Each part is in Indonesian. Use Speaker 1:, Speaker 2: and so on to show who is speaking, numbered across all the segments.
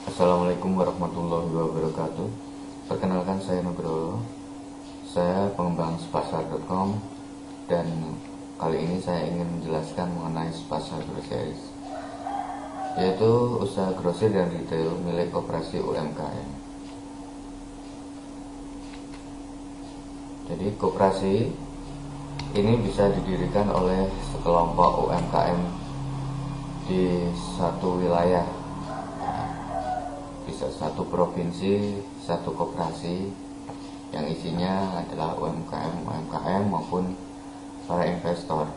Speaker 1: Assalamualaikum warahmatullahi wabarakatuh. Perkenalkan, saya Nugroho. Saya pengembang spasar.com, dan kali ini saya ingin menjelaskan mengenai Spasar Groceries, yaitu usaha grosir dan retail milik koperasi UMKM. Jadi koperasi ini bisa didirikan oleh sekelompok UMKM di satu wilayah, bisa satu provinsi, satu koperasi yang isinya adalah UMKM maupun para investor.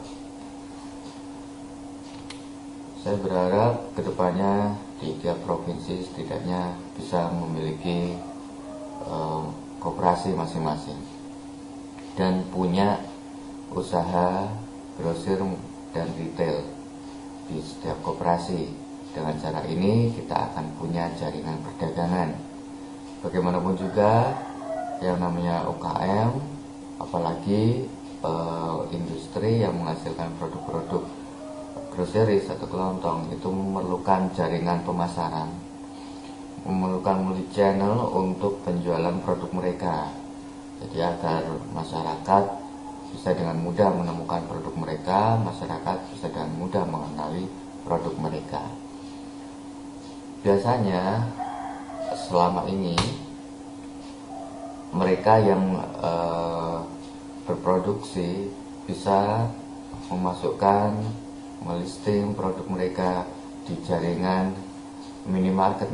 Speaker 1: Saya berharap kedepannya di tiap provinsi setidaknya bisa memiliki koperasi masing-masing dan punya usaha grosir dan retail di setiap koperasi. Dengan cara ini kita akan punya jaringan perdagangan. Bagaimanapun juga yang namanya UKM, apalagi industri yang menghasilkan produk-produk groceries atau kelontong, itu memerlukan jaringan pemasaran, memerlukan multi channel untuk penjualan produk mereka. Jadi agar masyarakat bisa dengan mudah menemukan produk mereka, masyarakat bisa dengan mudah mengenali produk mereka. Biasanya selama ini mereka yang berproduksi bisa memasukkan, melisting produk mereka di jaringan minimarket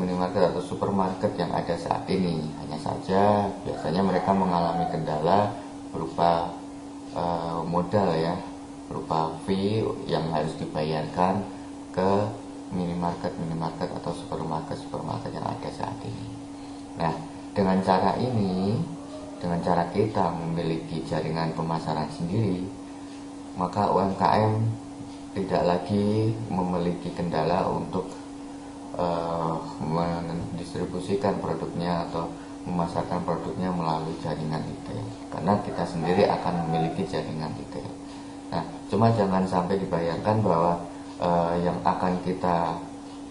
Speaker 1: atau supermarket yang ada saat ini. Hanya saja biasanya mereka mengalami kendala berupa modal, berupa fee yang harus dibayarkan ke minimarket atau supermarket yang ada saat ini. Nah, dengan cara ini, dengan cara kita memiliki jaringan pemasaran sendiri, maka UMKM tidak lagi memiliki kendala untuk mendistribusikan produknya atau memasarkan produknya melalui jaringan retail, karena kita sendiri akan memiliki jaringan retail. Nah, cuma jangan sampai dibayangkan bahwa yang akan kita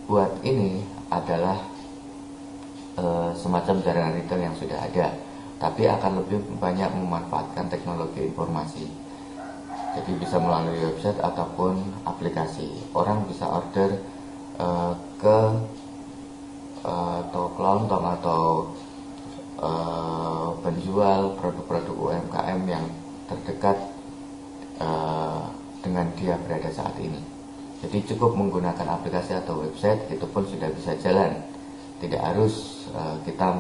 Speaker 1: buat ini adalah semacam jaringan retail yang sudah ada, tapi akan lebih banyak memanfaatkan teknologi informasi. Jadi bisa melalui website ataupun aplikasi. Orang bisa order ke toko kelontong atau penjual produk-produk UMKM yang terdekat dengan dia berada saat ini. Jadi cukup menggunakan aplikasi atau website, itu pun sudah bisa jalan. Tidak harus kita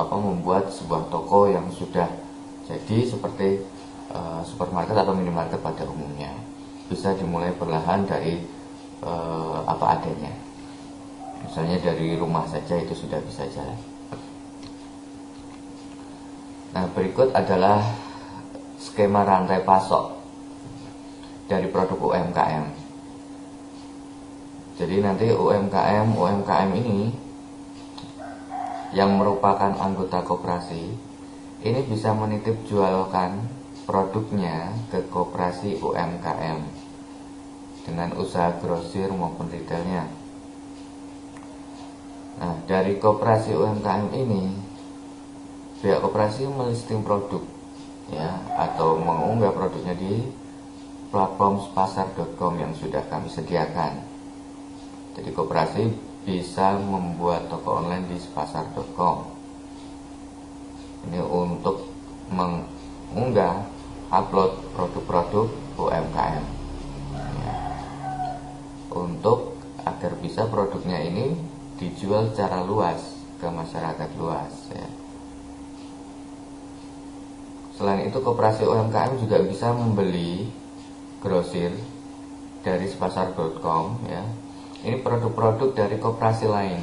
Speaker 1: membuat sebuah toko yang sudah jadi seperti supermarket atau minimarket pada umumnya. Bisa dimulai perlahan dari apa adanya. Misalnya dari rumah saja itu sudah bisa jalan. Nah, berikut adalah skema rantai pasok dari produk UMKM. Jadi nanti UMKM ini yang merupakan anggota koperasi ini bisa menitip jualkan produknya ke koperasi UMKM dengan usaha grosir maupun retailnya. Nah, dari koperasi UMKM ini, pihak koperasi melisting produk, atau mengunggah produknya di platform spasar.com yang sudah kami sediakan. Jadi koperasi bisa membuat toko online di spasar.com. Ini untuk mengunggah, upload produk-produk UMKM, untuk agar bisa produknya ini dijual secara luas ke masyarakat luas. Selain itu, koperasi UMKM juga bisa membeli grosir dari spasar.com. Ini produk-produk dari koperasi lain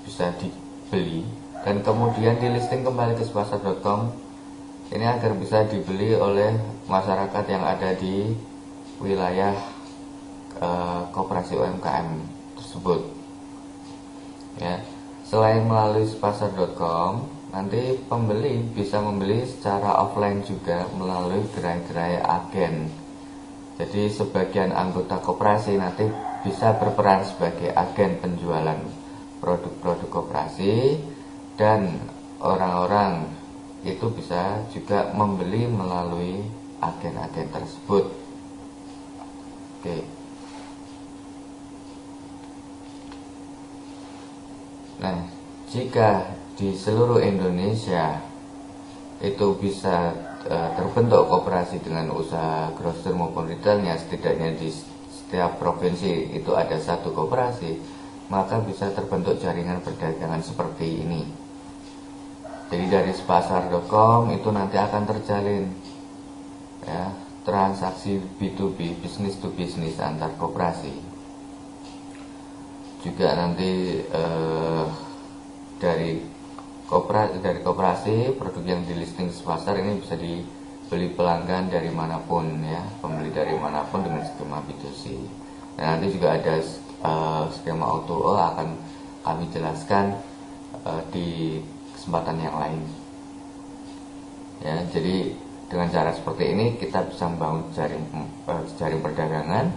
Speaker 1: bisa dibeli dan kemudian dilisting kembali ke spasar.com. Ini agar bisa dibeli oleh masyarakat yang ada di wilayah koperasi UMKM tersebut. Selain melalui spasar.com, nanti pembeli bisa membeli secara offline juga melalui gerai-gerai agen. Jadi sebagian anggota koperasi nanti bisa berperan sebagai agen penjualan produk-produk koperasi, dan orang-orang itu bisa juga membeli melalui agen-agen tersebut. Oke. Nah, jika di seluruh Indonesia itu bisa terbentuk koperasi dengan usaha grosir maupun retailnya, setidaknya di setiap provinsi itu ada satu koperasi, maka bisa terbentuk jaringan perdagangan seperti ini. Jadi dari sepasar.com itu nanti akan terjalin ya, transaksi B2B, business to business antar koperasi. Juga nanti dari koperasi produk yang di listing sepasar ini bisa dibeli pelanggan dari manapun ya, pembeli dari manapun dengan skema B2C. Dan nanti juga ada skema O2O akan kami jelaskan di kesempatan yang lain. Ya, jadi dengan cara seperti ini kita bisa membangun jaring perdagangan.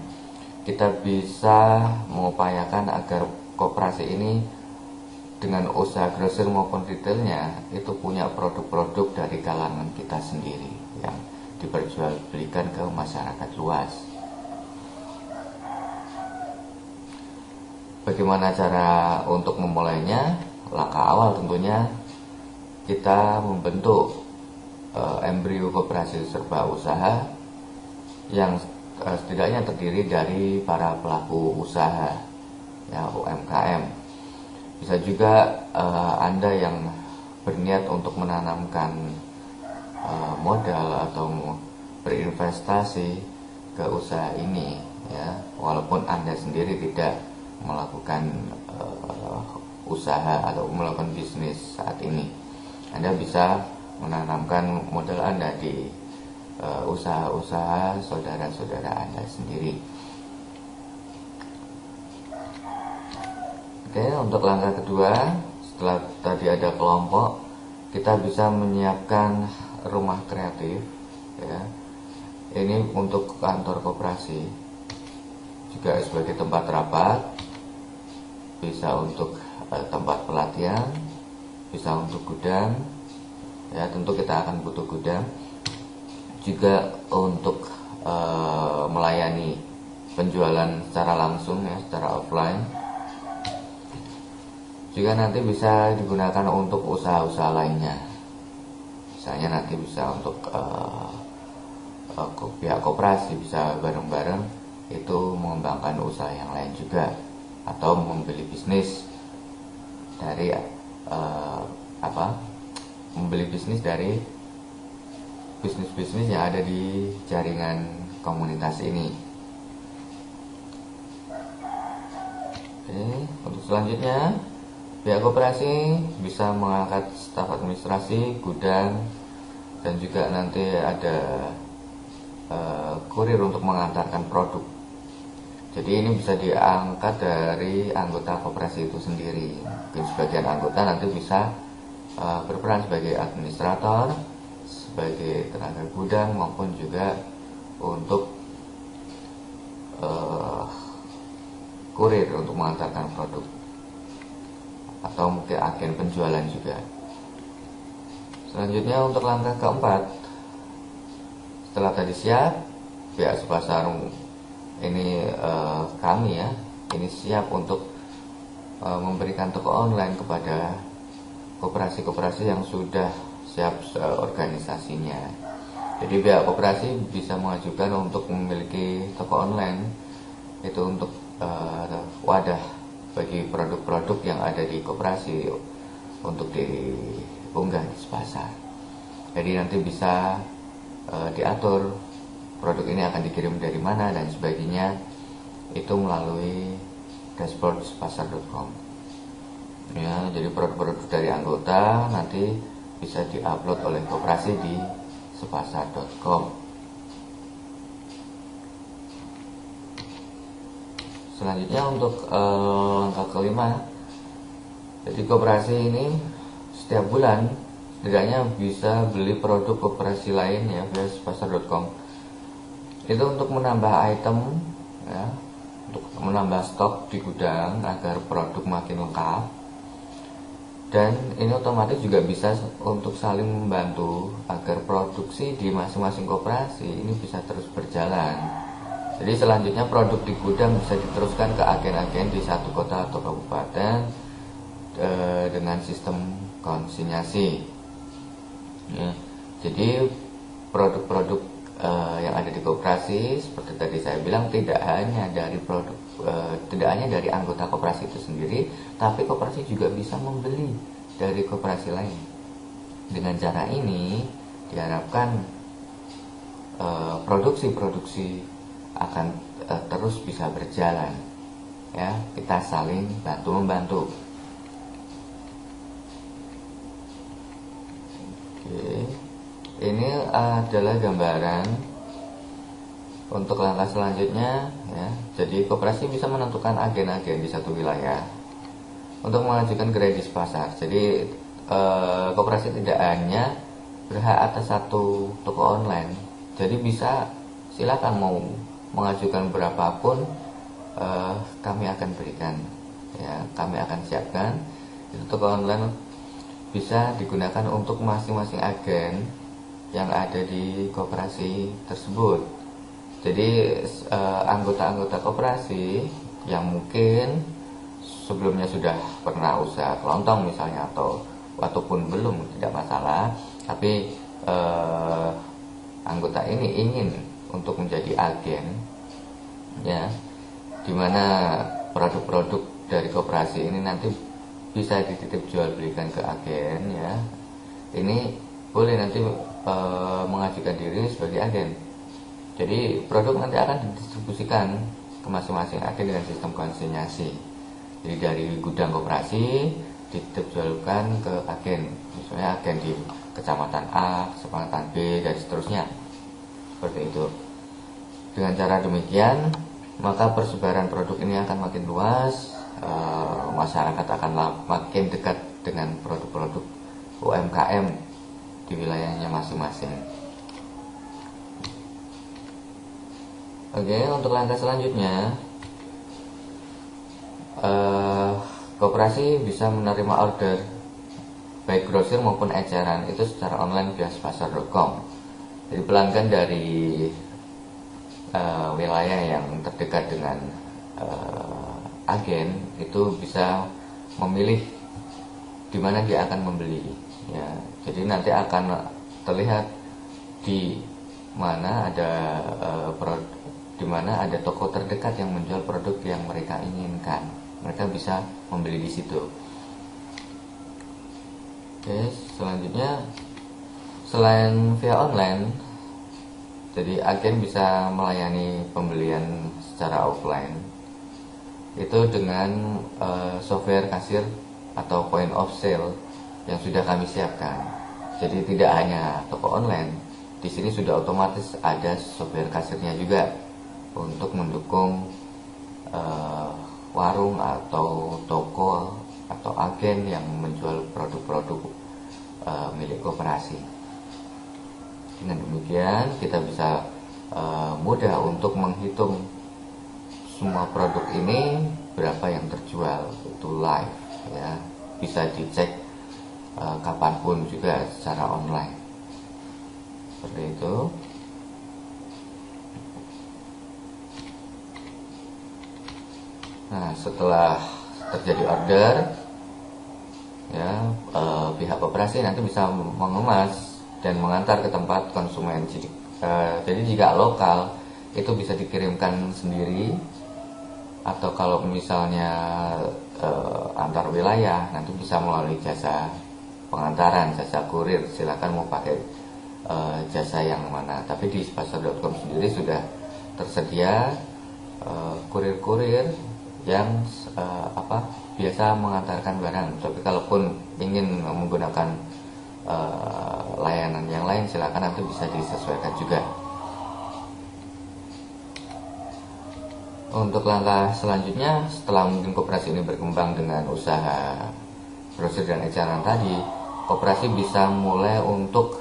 Speaker 1: Kita bisa mengupayakan agar koperasi ini dengan usaha grosir maupun retailnya itu punya produk-produk dari kalangan kita sendiri yang diperjualbelikan ke masyarakat luas. Bagaimana cara untuk memulainya? Langkah awal tentunya kita membentuk embrio koperasi serba usaha yang setidaknya terdiri dari para pelaku usaha ya, UMKM. Bisa juga Anda yang berniat untuk menanamkan modal atau berinvestasi ke usaha ini ya, walaupun Anda sendiri tidak melakukan usaha atau melakukan bisnis saat ini. Anda bisa menanamkan modal Anda di usaha-usaha saudara-saudara Anda sendiri. Oke, untuk langkah kedua, setelah tadi ada kelompok, kita bisa menyiapkan rumah kreatif ya. Ini untuk kantor koperasi, juga sebagai tempat rapat, bisa untuk tempat pelatihan, bisa untuk gudang ya, tentu kita akan butuh gudang juga untuk melayani penjualan secara langsung ya, secara offline. Juga nanti bisa digunakan untuk usaha-usaha lainnya. Misalnya nanti bisa untuk pihak koperasi bisa bareng-bareng itu mengembangkan usaha yang lain juga, atau membeli bisnis dari membeli bisnis dari bisnis-bisnis yang ada di jaringan komunitas ini. Oke, untuk selanjutnya pihak koperasi bisa mengangkat staf administrasi, gudang, dan juga nanti ada kurir untuk mengantarkan produk. Jadi ini bisa diangkat dari anggota koperasi itu sendiri. Mungkin sebagian anggota nanti bisa berperan sebagai administrator, sebagai tenaga gudang, maupun juga untuk kurir untuk mengantarkan produk, atau mungkin agen penjualan juga. Selanjutnya untuk langkah keempat, setelah tadi siap, pihak sepasar ini kami ya, ini siap untuk memberikan toko online kepada koperasi-koperasi yang sudah siap organisasinya. Jadi pihak koperasi bisa mengajukan untuk memiliki toko online, itu untuk wadah bagi produk-produk yang ada di koperasi untuk diunggah di sepasar. Jadi nanti bisa diatur produk ini akan dikirim dari mana dan sebagainya, itu melalui dashboard sepasar.com ya. Jadi produk-produk dari anggota nanti bisa diupload oleh koperasi di sepasar.com. Selanjutnya untuk langkah kelima, jadi koperasi ini setiap bulan setidaknya bisa beli produk koperasi lain ya via sepasar.com. Itu untuk menambah item ya, untuk menambah stok di gudang agar produk makin lengkap. Dan ini otomatis juga bisa untuk saling membantu agar produksi di masing-masing koperasi ini bisa terus berjalan. Jadi selanjutnya produk di gudang bisa diteruskan ke agen-agen di satu kota atau kabupaten dengan sistem konsinyasi. Ya, jadi produk-produk yang ada di koperasi seperti tadi saya bilang tidak hanya dari anggota koperasi itu sendiri, tapi koperasi juga bisa membeli dari koperasi lain. Dengan cara ini diharapkan produksi akan terus bisa berjalan. Ya, kita saling bantu membantu. Oke. Ini adalah gambaran untuk langkah selanjutnya, ya. Jadi koperasi bisa menentukan agen-agen di satu wilayah untuk mengajukan gratis pasar. Jadi koperasi tidak hanya berhak atas satu toko online. Jadi bisa silakan mau mengajukan berapapun, kami akan berikan, ya, kami akan siapkan. Itu toko online bisa digunakan untuk masing-masing agen yang ada di koperasi tersebut. Jadi anggota-anggota koperasi yang mungkin sebelumnya sudah pernah usaha kelontong misalnya ataupun belum, tidak masalah, tapi anggota ini ingin untuk menjadi agen, ya, dimana produk-produk dari koperasi ini nanti bisa dititip jual belikan ke agen, ya. Ini boleh nanti mengajukan diri sebagai agen. Jadi produk nanti akan didistribusikan ke masing-masing agen dengan sistem konsinyasi. Jadi dari gudang koperasi dititip jualkan ke agen, misalnya agen di kecamatan A, kecamatan B, dan seterusnya. Seperti itu. Dengan cara demikian, maka persebaran produk ini akan makin luas, masyarakat akan makin dekat dengan produk-produk UMKM di wilayahnya masing-masing. Oke, untuk langkah selanjutnya, koperasi bisa menerima order baik grosir maupun eceran itu secara online via spasar.com. Jadi pelanggan dari wilayah yang terdekat dengan agen itu bisa memilih di mana dia akan membeli, ya. Jadi nanti akan terlihat di mana ada toko terdekat yang menjual produk yang mereka inginkan. Mereka bisa membeli di situ. Oke, selanjutnya selain via online, jadi agen bisa melayani pembelian secara offline. Itu dengan software kasir atau point of sale yang sudah kami siapkan. Jadi tidak hanya toko online, di sini sudah otomatis ada software kasirnya juga untuk mendukung warung atau toko atau agen yang menjual produk-produk milik koperasi. Dengan demikian kita bisa mudah untuk menghitung semua produk ini berapa yang terjual, itu live, ya, bisa dicek kapanpun juga secara online. Seperti itu. Nah, setelah terjadi order, ya, pihak koperasi nanti bisa mengemas dan mengantar ke tempat konsumen. Jadi jika lokal itu bisa dikirimkan sendiri, atau kalau misalnya antar wilayah nanti bisa melalui jasa pengantaran, jasa kurir. Silakan mau pakai jasa yang mana. Tapi di spasar.com sendiri sudah tersedia kurir-kurir yang biasa mengantarkan barang. Tapi kalaupun ingin menggunakan layanan yang lain, silakan nanti bisa disesuaikan juga. Untuk langkah selanjutnya, setelah mungkin koperasi ini berkembang dengan usaha grosir dan eceran tadi, koperasi bisa mulai untuk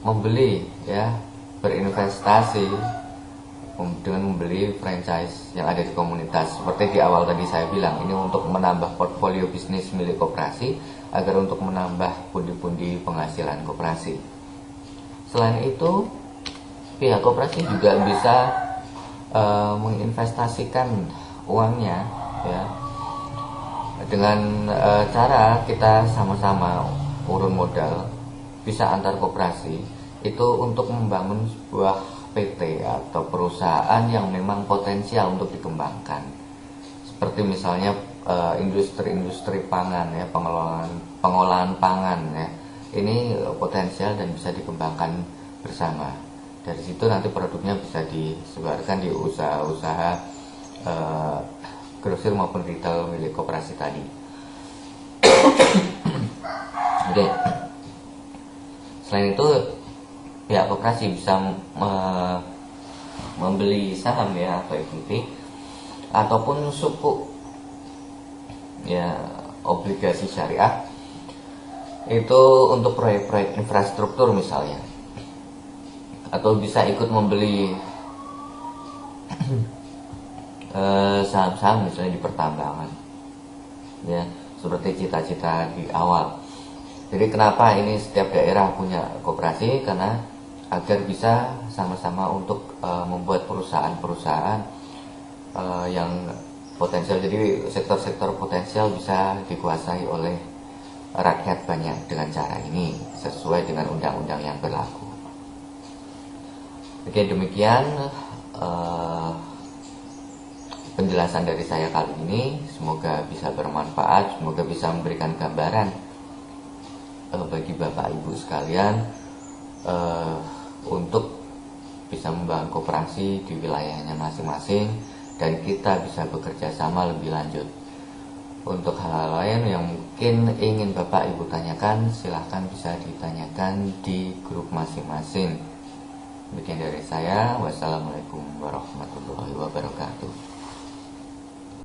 Speaker 1: membeli, ya, berinvestasi dengan membeli franchise yang ada di komunitas. Seperti di awal tadi saya bilang, ini untuk menambah portfolio bisnis milik koperasi agar untuk menambah pundi-pundi penghasilan koperasi. Selain itu, pihak koperasi juga bisa menginvestasikan uangnya ya, dengan cara kita sama-sama urun modal, bisa antar koperasi itu untuk membangun sebuah PT atau perusahaan yang memang potensial untuk dikembangkan. Seperti misalnya industri-industri pangan ya, pengolahan pangan ya. Ini potensial dan bisa dikembangkan bersama. Dari situ nanti produknya bisa disebarkan di usaha-usaha grosir maupun retail milik koperasi tadi. Oke. Selain itu, pihak koperasi bisa membeli saham ya atau equity ataupun sukuk ya, obligasi syariah itu untuk proyek-proyek infrastruktur misalnya, atau bisa ikut membeli saham-saham misalnya di pertambangan ya, seperti cita-cita di awal. Jadi kenapa ini setiap daerah punya koperasi? Karena agar bisa sama-sama untuk membuat perusahaan-perusahaan yang potensial. Jadi sektor-sektor potensial bisa dikuasai oleh rakyat banyak dengan cara ini, sesuai dengan undang-undang yang berlaku. Oke, demikian penjelasan dari saya kali ini. Semoga bisa bermanfaat, semoga bisa memberikan gambaran bagi Bapak Ibu sekalian untuk bisa membangun koperasi di wilayahnya masing-masing, dan kita bisa bekerja sama lebih lanjut. Untuk hal-hal lain yang mungkin ingin Bapak Ibu tanyakan, silahkan bisa ditanyakan di grup masing-masing. Demikian dari saya. Wassalamualaikum warahmatullahi wabarakatuh.